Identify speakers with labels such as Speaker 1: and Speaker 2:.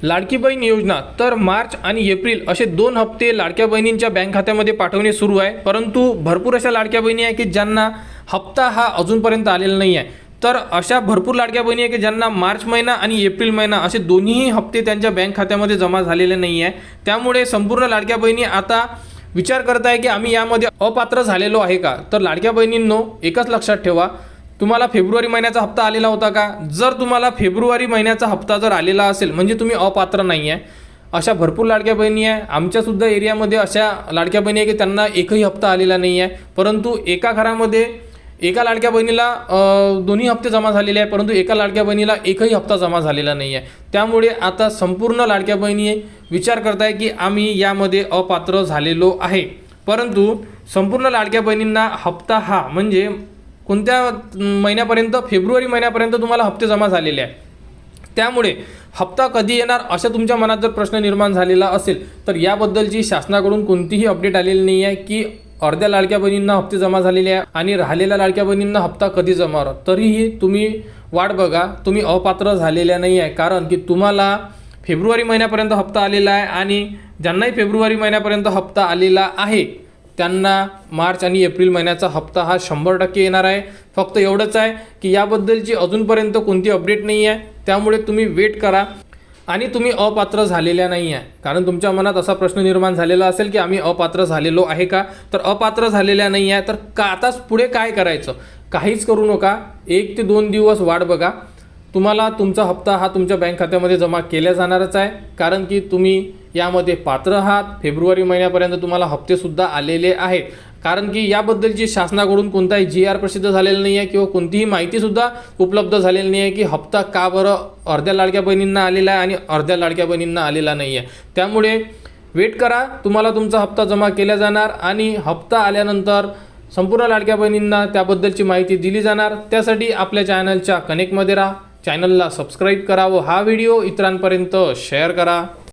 Speaker 1: लाडकी बहीण योजना तर मार्च आणि एप्रिल असे 2 हप्ते लाडक्या बहिणींच्या बँक खात्यामध्ये पाठवणे सुरू आहे। परंतु भरपूर अशा लाडक्या बहिणी आहे की ज्यांना हप्ता हा अजूनपर्यंत आलेला नाही आहे। तर अशा भरपूर लाडक्या बहिणी आहे की ज्यांना मार्च महिना आणि एप्रिल महिना असे दोन्ही हप्ते त्यांच्या बँक खात्यामध्ये जमा झालेले नाही आहे। त्यामुळे संपूर्ण लाडक्या बहिणी आता विचार करत आहे की आम्ही यामध्ये अपात्र झालेलो आहे का। तर लाडक्या बहिणींनो एकच लक्षात ठेवा, तुम्हाला फेब्रुवारी महिन्याचा हप्ता आलेला होता का? जर तुम्हाला फेब्रुवारी महिन्याचा हप्ता जर आलेला असेल म्हणजे तुम्ही अपात्र नाही आहे। अशा भरपूर लाडक्या बहिणी आहे, आमच्यासुद्धा एरियामध्ये अशा लाडक्या बहिणी आहे की त्यांना एकही हप्ता आलेला नाही आहे। परंतु एका घरामध्ये एका लाडक्या बहिणीला दोन्ही हप्ते जमा झालेले आहे, परंतु एका लाडक्या बहिणीला एकही हप्ता जमा झालेला नाही आहे। त्यामुळे आता संपूर्ण लाडक्या बहिणी विचार करताय की आम्ही यामध्ये अपात्र झालेलो आहे। परंतु संपूर्ण लाडक्या बहिणींना हप्ता हा म्हणजे कोणत्या महिन्यापर्यंत, फेब्रुवारी महिन्यापर्यंत तुम्हाला हप्ते जमा झालेले आहे। त्यामुळे हप्ता कधी येणार अशा तुमच्या मनात जर प्रश्न निर्माण झालेला असेल तर याबद्दलची शासनाकडून कोणतीही अपडेट आलेली नाही आहे की अर्ध्या लाडक्या बहिणींना हप्ते जमा झालेले आहे आणि राहिलेल्या लाडक्या बहिणींना हप्ता कधी जमा होणार। तरीही तुम्ही वाट बघा, तुम्ही अपात्र झालेल्या नाही आहे, कारण की तुम्हाला फेब्रुवारी महिन्यापर्यंत हप्ता आलेला आहे आणि ज्यांनाही फेब्रुवारी महिन्यापर्यंत हप्ता आलेला आहे त्यांना मार्च आणि एप्रिल महिन्याचा हप्ता हा 100% येणार आहे। फक्त एवढंच आहे की याबद्दलची अजूनपर्यंत कोणती अपडेट नाही आहे, त्यामुळे तुम्ही वेट करा आणि तुम्ही अपात्र झालेल्या नाही आहे। कारण तुमच्या मनात असा प्रश्न निर्माण झालेला असेल की आम्ही अपात्र झालेलो आहे का? तर अपात्र झालेल्या नाही आहे तर का आता पुढे काय करायचं? काहीच करू नका, 1 ते 2 दिवस वाट बघा, तुम्हाला तुमचा हप्ता हा तुमच्या बँक खात्यामध्ये जमा केला जाणारच आहे। कारण की तुम्ही यामध्ये पात्र आहात, फेब्रुवारी महिन्यापर्यंत तुम्हाला हप्तेसुद्धा आलेले आहेत। कारण की याबद्दलची शासनाकडून कोणताही GR प्रसिद्ध झालेला नाही आहे किंवा कोणतीही माहितीसुद्धा उपलब्ध झालेली नाही आहे की हप्ता का बरं अर्ध्या लाडक्या बहिणींना आलेला आहे आणि अर्ध्या लाडक्या बहिणींना आलेला नाही आहे। त्यामुळे वेट करा, तुम्हाला तुमचा हप्ता जमा केला जाणार आणि हप्ता आल्यानंतर संपूर्ण लाडक्या बहिणींना त्याबद्दलची माहिती दिली जाणार। त्यासाठी आपल्या चॅनलच्या कनेक्टमध्ये राहा, चॅनलला सबस्क्राईब करा व हा व्हिडिओ इतरांपर्यंत शेअर करा।